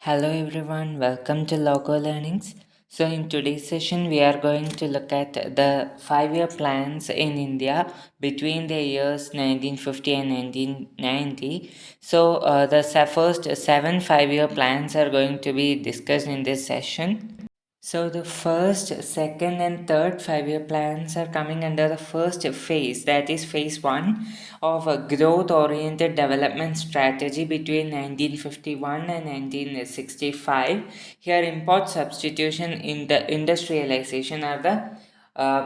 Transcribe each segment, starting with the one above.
Hello everyone, welcome to Logo Learnings. So in today's session we are going to look at the 5-year plans in India between the years 1950 and 1990. The first 7 5-year plans are going to be discussed in this session. So the first, second, and third 5-year plans are coming under the first phase, that is phase one of a growth-oriented development strategy between 1951 and 1965. Here, import substitution in the industrialization are the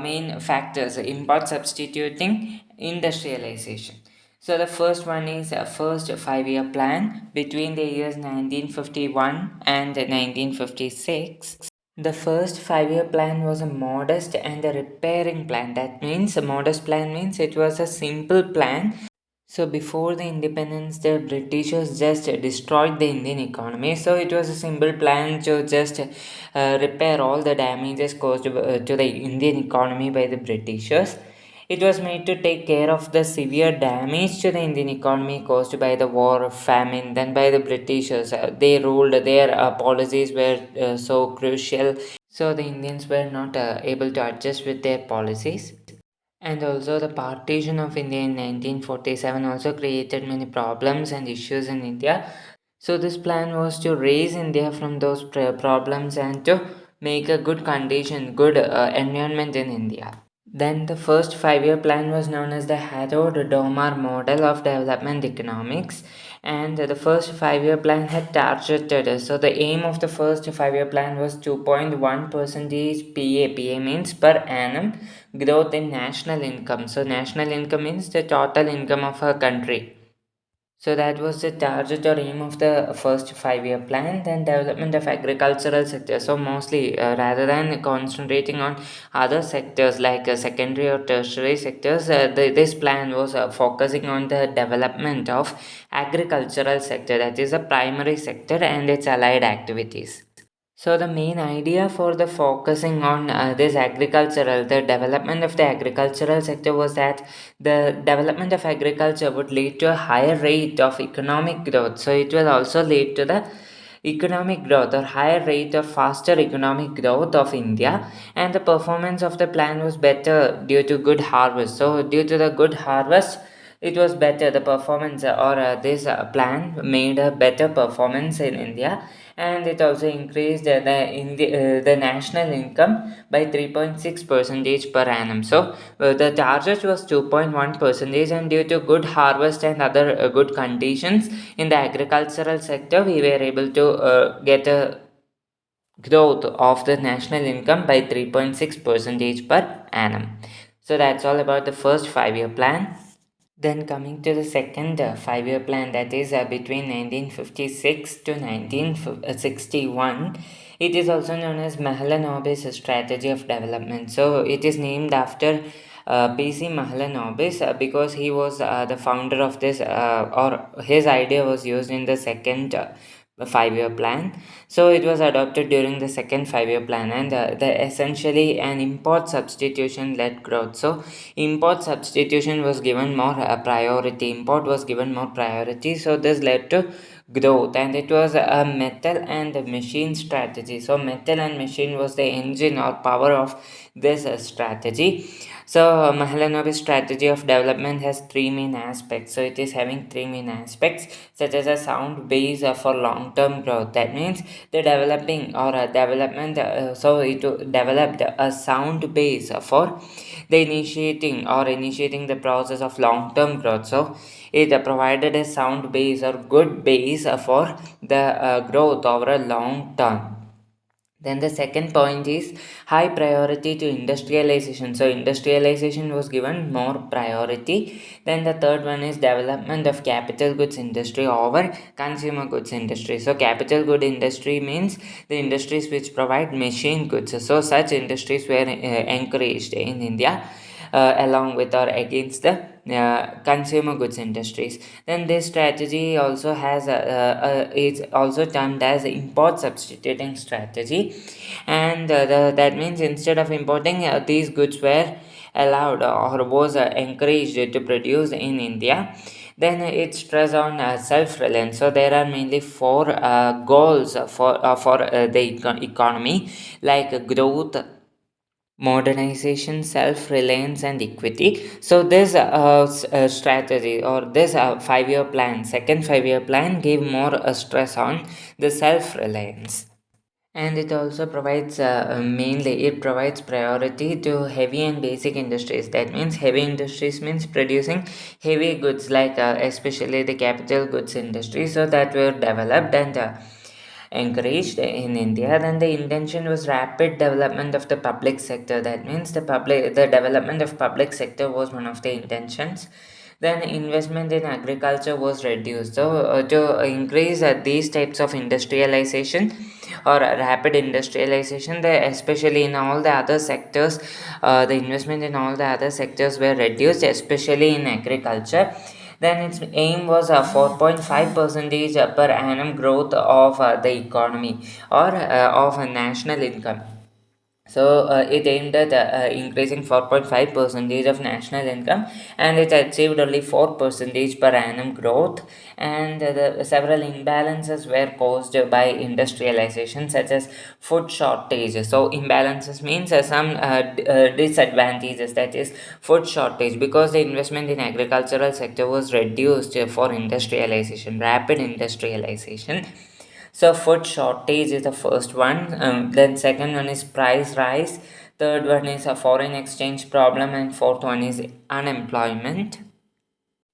main factors. Import substituting industrialization. So the first one is a first 5-year plan between the years 1951 and 1956. The first 5-year plan was a modest and a repairing plan. That means a modest plan means it was a simple plan. So before the independence, the Britishers just destroyed the Indian economy. So it was a simple plan to just repair all the damages caused to the Indian economy by the Britishers. It was made to take care of the severe damage to the Indian economy caused by the war, famine, then by the Britishers. They ruled, their policies were so crucial. So the Indians were not able to adjust with their policies. And also the partition of India in 1947 also created many problems and issues in India. So this plan was to raise India from those problems and to make a good condition, good environment in India. Then the first 5-year plan was known as the Harrod-Domar model of development economics, and the first 5-year plan had targeted. So the aim of the first 5-year plan was 2.1 percentage PA means per annum growth in national income. So national income means the total income of a country. So that was the target or aim of the first 5-year plan. Then development of agricultural sector. So mostly rather than concentrating on other sectors like secondary or tertiary sectors, this plan was focusing on the development of agricultural sector, that is a primary sector and its allied activities. So the main idea for the focusing on the development of the agricultural sector was that the development of agriculture would lead to a higher rate of economic growth. So it will also lead to the economic growth or higher rate of faster economic growth of India, and the performance of the plan was better due to good harvest. So due to the good harvest, it was better. The performance or this plan made a better performance in India, and it also increased the national income by 3.6 percentage per annum. So the target was 2.1 percentage, and due to good harvest and other good conditions in the agricultural sector, we were able to get a growth of the national income by 3.6 percentage per annum. So that's all about the first 5-year plan. Then coming to the second 5-year plan, that is between 1956 to 1961, it is also known as Mahalanobis strategy of development. So it is named after PC Mahalanobis because he was the founder of this, or his idea was used in the second 5-year plan. So it was adopted during the second 5-year plan, and the essentially an import substitution led growth. So import substitution was given more priority. Import was given more priority. So this led to growth, and it was a metal and machine strategy. So metal and machine was the engine or power of this strategy. So Mahalanobis strategy of development has three main aspects. So it is having three main aspects, such as a sound base for long-term growth. That means the developing or development. So it developed a sound base for the initiating the process of long-term growth. So it provided a sound base or good base for the growth over a long term. Then the second point is high priority to industrialization. So industrialization was given more priority. Then the third one is development of capital goods industry over consumer goods industry. So capital good industry means the industries which provide machine goods. So such industries were encouraged in India along with or against the consumer goods industries. Then this strategy also has it's also termed as import substituting strategy, and that means instead of importing, these goods were allowed or was encouraged to produce in India. Then it stress on self-reliance. So there are mainly four goals for the economy, like growth, modernization, self-reliance, and equity. So this strategy, or this 5-year plan, second 5-year plan, gave more stress on the self-reliance. And it also provides mainly it provides priority to heavy and basic industries. That means heavy industries means producing heavy goods, like especially the capital goods industry, so that were developed and encouraged in India. Then the intention was rapid development of the public sector. That means the development of public sector was one of the intentions. Then investment in agriculture was reduced. So to increase these types of industrialization or rapid industrialization, especially in all the other sectors, the investment in all the other sectors were reduced, especially in agriculture. Then its aim was a 4.5 percentage per annum growth of the economy, or of a national income. So it aimed at increasing 4.5 percentage of national income, and it achieved only 4 percentage per annum growth. And several imbalances were caused by industrialization, such as food shortage. So imbalances means some disadvantages, that is food shortage, because the investment in agricultural sector was reduced for industrialization, rapid industrialization. So food shortage is the first one. Then second one is price rise. Third one is a foreign exchange problem, and fourth one is unemployment.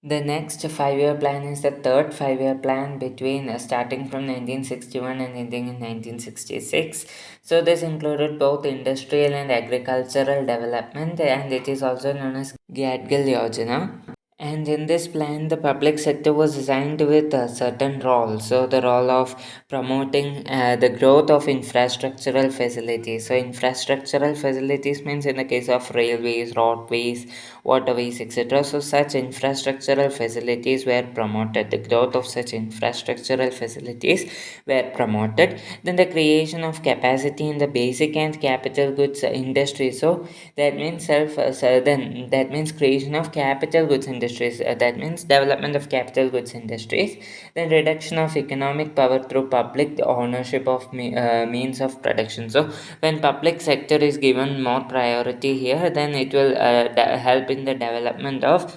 The next 5-year plan is the third 5-year plan, between starting from 1961 and ending in 1966. So this included both industrial and agricultural development, and it is also known as Gadgil Yojana. And in this plan, the public sector was designed with a certain role. So, the role of promoting the growth of infrastructural facilities. So, infrastructural facilities means in the case of railways, roadways, waterways, etc. So, such infrastructural facilities were promoted. The growth of such infrastructural facilities were promoted. Then, the creation of capacity in the basic and capital goods industry. So, that means then that means creation of capital goods industries. That means development of capital goods industries. Then reduction of economic power through public ownership of means of production. So when public sector is given more priority here, then it will help in the development of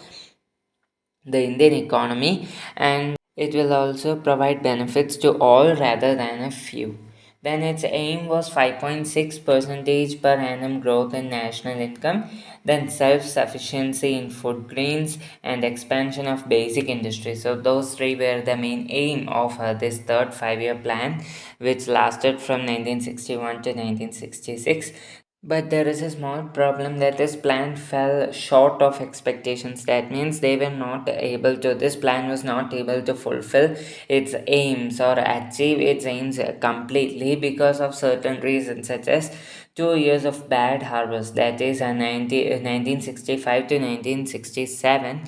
the Indian economy, and it will also provide benefits to all rather than a few. Then its aim was 5.6 percentage per annum growth in national income, then self-sufficiency in food grains, and expansion of basic industry. So those three were the main aim of this third 5-year plan, which lasted from 1961 to 1966. But there is a small problem, that this plan fell short of expectations. That means this plan was not able to fulfill its aims or achieve its aims completely, because of certain reasons, such as 2 years of bad harvest, that is 1965 to 1967.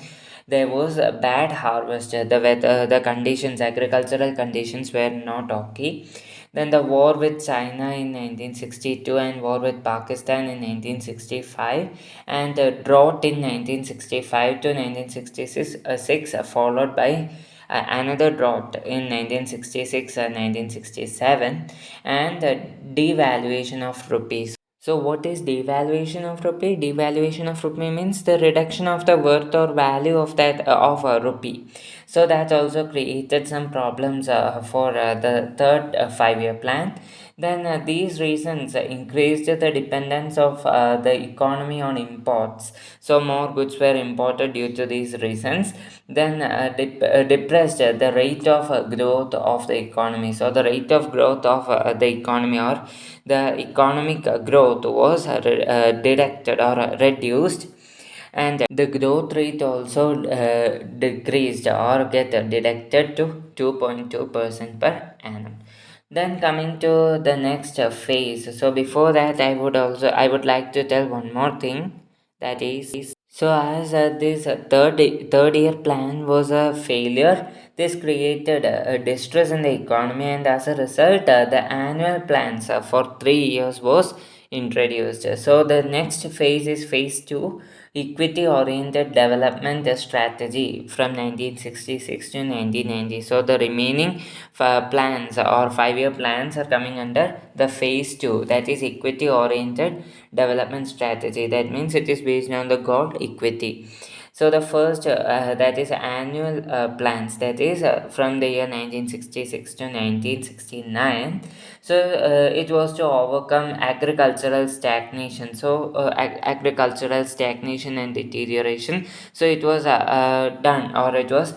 There was a bad harvest. The conditions, agricultural conditions, were not okay. Then the war with China in 1962, and war with Pakistan in 1965, and the drought in 1965 to 1966, followed by another drought in 1966 and 1967, and the devaluation of rupees. So what is devaluation of rupee? Devaluation of rupee means the reduction of the worth or value of that of a rupee. So that also created some problems for the third 5-year plan. Then these reasons increased the dependence of the economy on imports. So more goods were imported due to these reasons. Then depressed the rate of growth of the economy. So the rate of growth of the economy, or the economic growth, was deducted or reduced, and the growth rate also decreased or get deducted to 2.2% per annum. Then coming to the next phase. So before that, I would like to tell one more thing, that is, so as this third year plan was a failure, this created distress in the economy, and as a result, the annual plans for 3 years was introduced. So the next phase is phase 2, equity oriented development strategy from 1966 to 1990. So the remaining plans or 5-year plans are coming under the phase 2, that is equity oriented development strategy. That means it is based on the goal equity. So the first that is annual plans, that is from the year 1966 to 1969. So it was to overcome agricultural stagnation. So agricultural stagnation and deterioration. So it was done, or it was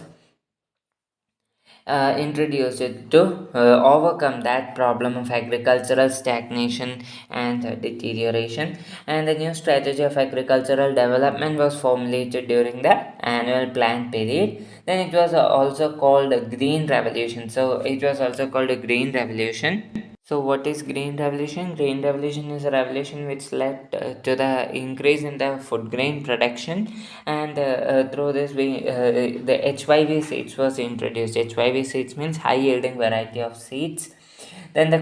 introduced it to overcome that problem of agricultural stagnation and deterioration. And the new strategy of agricultural development was formulated during the annual plan period. Then it was also called a green revolution. So it was also called a green revolution. So, what is Green Revolution? Green Revolution is a revolution which led to the increase in the food grain production, and through this, the HYV seeds was introduced. HYV seeds means high yielding variety of seeds. Then the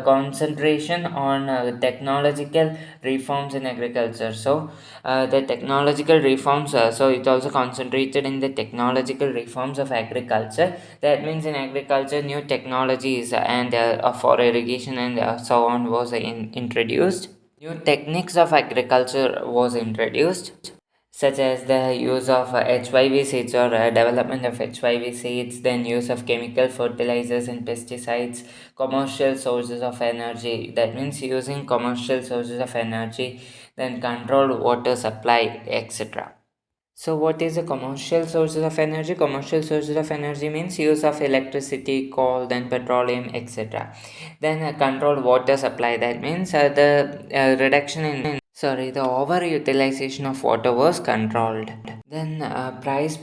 concentration on technological reforms in agriculture. So the technological reforms, so it also concentrated in the technological reforms of agriculture. That means in agriculture new technologies and for irrigation and so on was introduced. New techniques of agriculture was introduced, such as the use of HYV seeds or development of HYV seeds, then use of chemical fertilizers and pesticides, commercial sources of energy, that means using commercial sources of energy, then controlled water supply, etc. So, what is the commercial sources of energy? Commercial sources of energy means use of electricity, coal, then petroleum, etc. Then controlled water supply. That means the reduction in the overutilization of water was controlled. Then price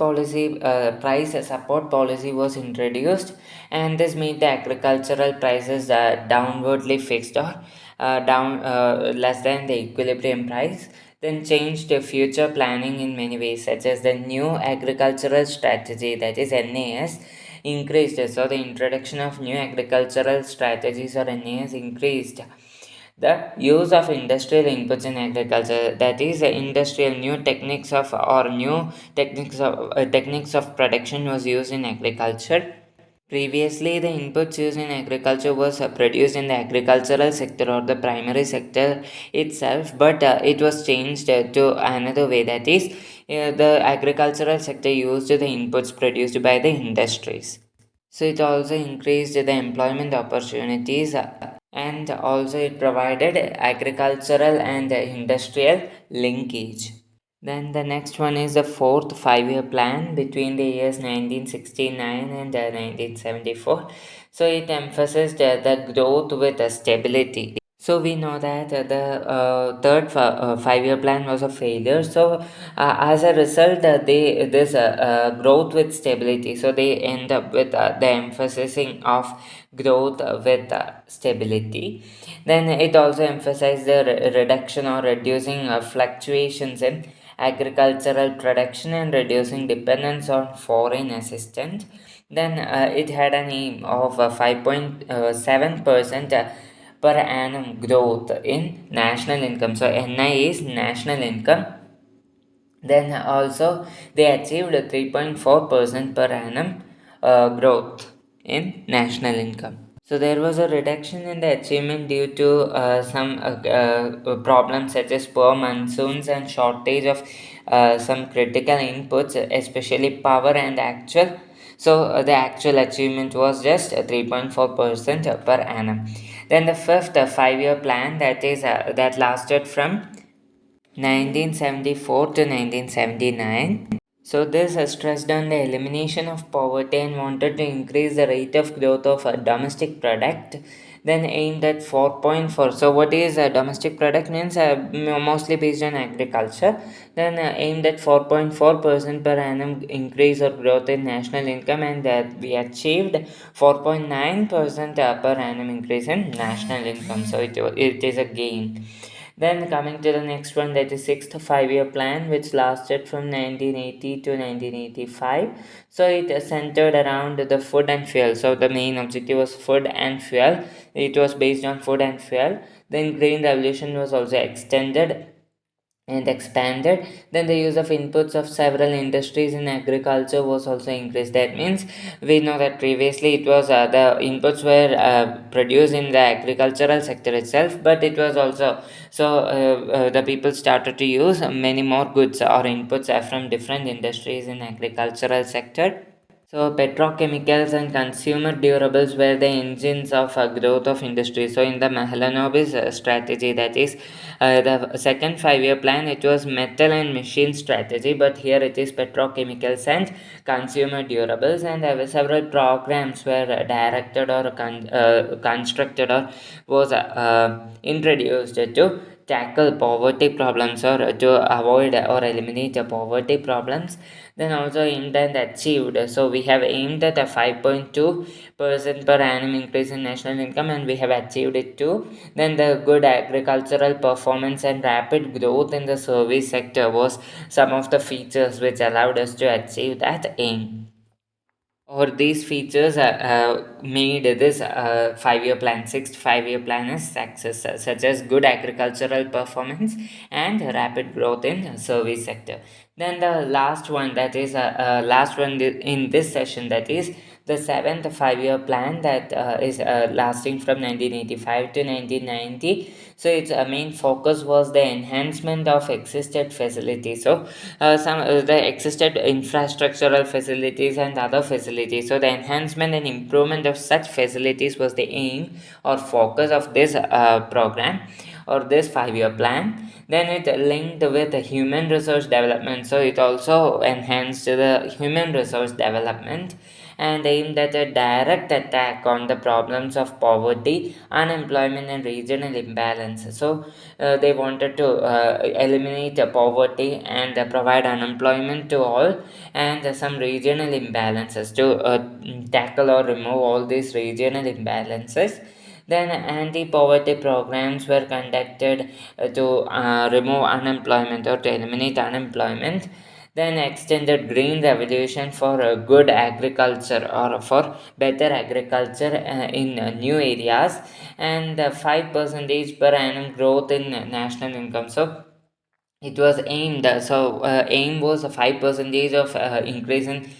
support policy was introduced, and this made the agricultural prices downwardly fixed, or down less than the equilibrium price. Then changed the future planning in many ways, such as the new agricultural strategy, that is NAS, increased. So the introduction of new agricultural strategies, or NAS, increased the use of industrial inputs in agriculture, that is industrial new techniques of or new techniques of production was used in agriculture. Previously, the inputs used in agriculture was produced in the agricultural sector or the primary sector itself, but it was changed to another way, that is, the agricultural sector used the inputs produced by the industries. So it also increased the employment opportunities, and also it provided agricultural and industrial linkage. Then the next one is the fourth 5-year plan between the years 1969 and 1974. So it emphasized the growth with stability. So we know that the third 5-year plan was a failure. So as a result, they this growth with stability. So they end up with the emphasizing of growth with stability. Then it also emphasized the reduction or reducing fluctuations in agricultural production and reducing dependence on foreign assistance. Then it had an aim of 5.7% per annum growth in national income. So NI is national income. Then also they achieved a 3.4% per annum growth in national income. So there was a reduction in the achievement due to some problems such as poor monsoons and shortage of some critical inputs, especially power and actual. So the actual achievement was just 3.4% per annum. Then the fifth 5-year plan, that lasted from 1974 to 1979. So this has stressed on the elimination of poverty and wanted to increase the rate of growth of a domestic product. Then aimed at 4.4. So what is a domestic product means mostly based on agriculture. Then aimed at 4.4% per annum increase or growth in national income, and that we achieved 4.9% per annum increase in national income. So it is a gain. Then coming to the next one, that is sixth five-year plan, which lasted from 1980 to 1985. So it centered around the food and fuel. So the main objective was food and fuel. It was based on food and fuel. Then green revolution was also extended and expanded. Then the use of inputs of several industries in agriculture was also increased. That means we know that previously it was the inputs were produced in the agricultural sector itself, but it was also the people started to use many more goods or inputs from different industries in agricultural sector. So petrochemicals and consumer durables were the engines of growth of industry. So in the Mahalanobis strategy, that is the second five-year plan, it was metal and machine strategy, but here it is petrochemicals and consumer durables, and several programs were directed or constructed or was introduced to tackle poverty problems or to avoid or eliminate the poverty problems. Then also aimed and achieved. So we have aimed at a 5.2% per annum increase in national income, and we have achieved it too. Then the good agricultural performance and rapid growth in the service sector was some of the features which allowed us to achieve that aim, or these features made this five-year plan, sixth five-year plan is success, such as good agricultural performance and rapid growth in service sector. Then the last one, that is last one in this session, that is the seventh five-year plan, that is lasting from 1985 to 1990. So its main focus was the enhancement of existed facilities. So some the existed infrastructural facilities and other facilities. So the enhancement and improvement of such facilities was the aim or focus of this program or this five-year plan. Then it linked with the human resource development. So it also enhanced the human resource development and aimed at a direct attack on the problems of poverty, unemployment, and regional imbalance. So they wanted to eliminate poverty and provide unemployment to all, and some regional imbalances to tackle or remove all these regional imbalances. Then anti-poverty programs were conducted to remove unemployment or to eliminate unemployment. Then extended green revolution for good agriculture or for better agriculture in new areas, and 5 percentage per annum growth in national income. So it was aimed, aim was a 5 percentage of increase in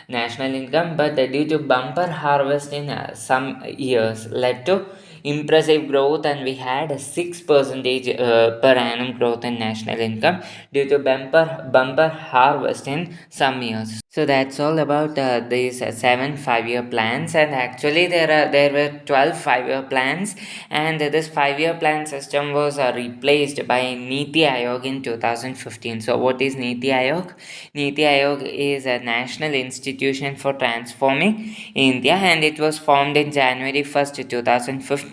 national income, but due to bumper harvest in some years led to impressive growth, and we had a 6 percentage per annum growth in national income due to bumper harvest in some years. So that's all about these seven five-year plans, and actually there were 12 five-year plans, and this five-year plan system was replaced by Niti Aayog in 2015. So what is Niti Aayog? Niti Aayog is a national institution for transforming India, and it was formed in January 1st, 2015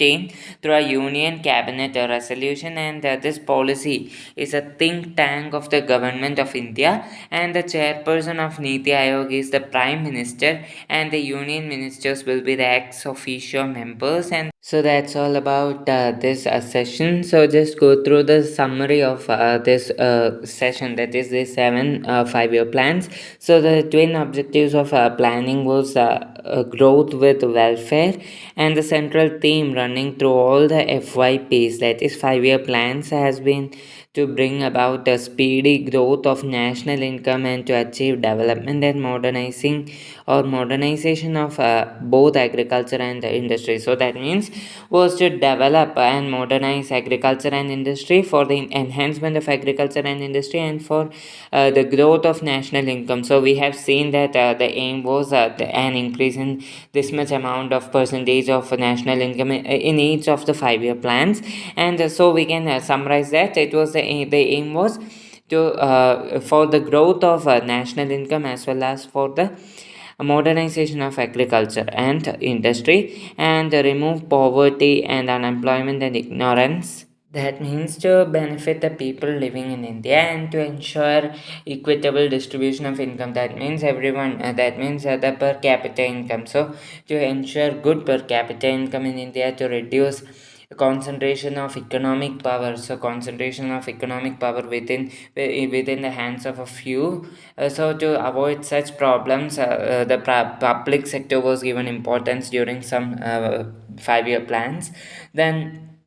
through a union cabinet resolution, and this policy is a think tank of the government of India, and the chairperson of Niti Aayog is the Prime Minister, and the union ministers will be the ex officio members. And so that's all about this session. So just go through the summary of this session, that is the seven five-year plans. So the twin objectives of planning was growth with welfare, and the central theme running through all the FYPs, that is five-year plans, has been to bring about a speedy growth of national income and to achieve development and modernization of both agriculture and the industry. So that means was to develop and modernize agriculture and industry for the enhancement of agriculture and industry and for the growth of national income. So we have seen that the aim was an increase in this much amount of percentage of national income in each of the five-year plans, and so we can summarize that it was the aim was to for the growth of national income as well as for the modernization of agriculture and industry, and remove poverty and unemployment and ignorance. That means to benefit the people living in India and to ensure equitable distribution of income. That means everyone, that means the per capita income. So, to ensure good per capita income in India, to reduce concentration of economic power. So concentration of economic power within the hands of a few. So to avoid such problems, the public sector was given importance during some 5-year plans. Then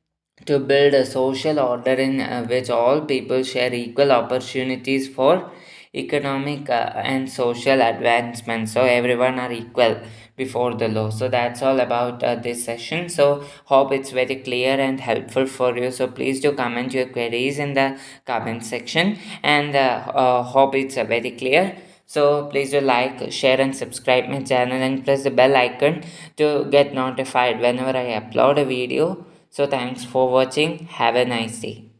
to build a social order in which all people share equal opportunities for economic and social advancement, so everyone are equal before the law. So that's all about this session. So hope it's very clear and helpful for you. So please do comment your queries in the comment section, and hope it's very clear. So please do like, share and subscribe my channel, and press the bell icon to get notified whenever I upload a video. So thanks for watching. Have a nice day.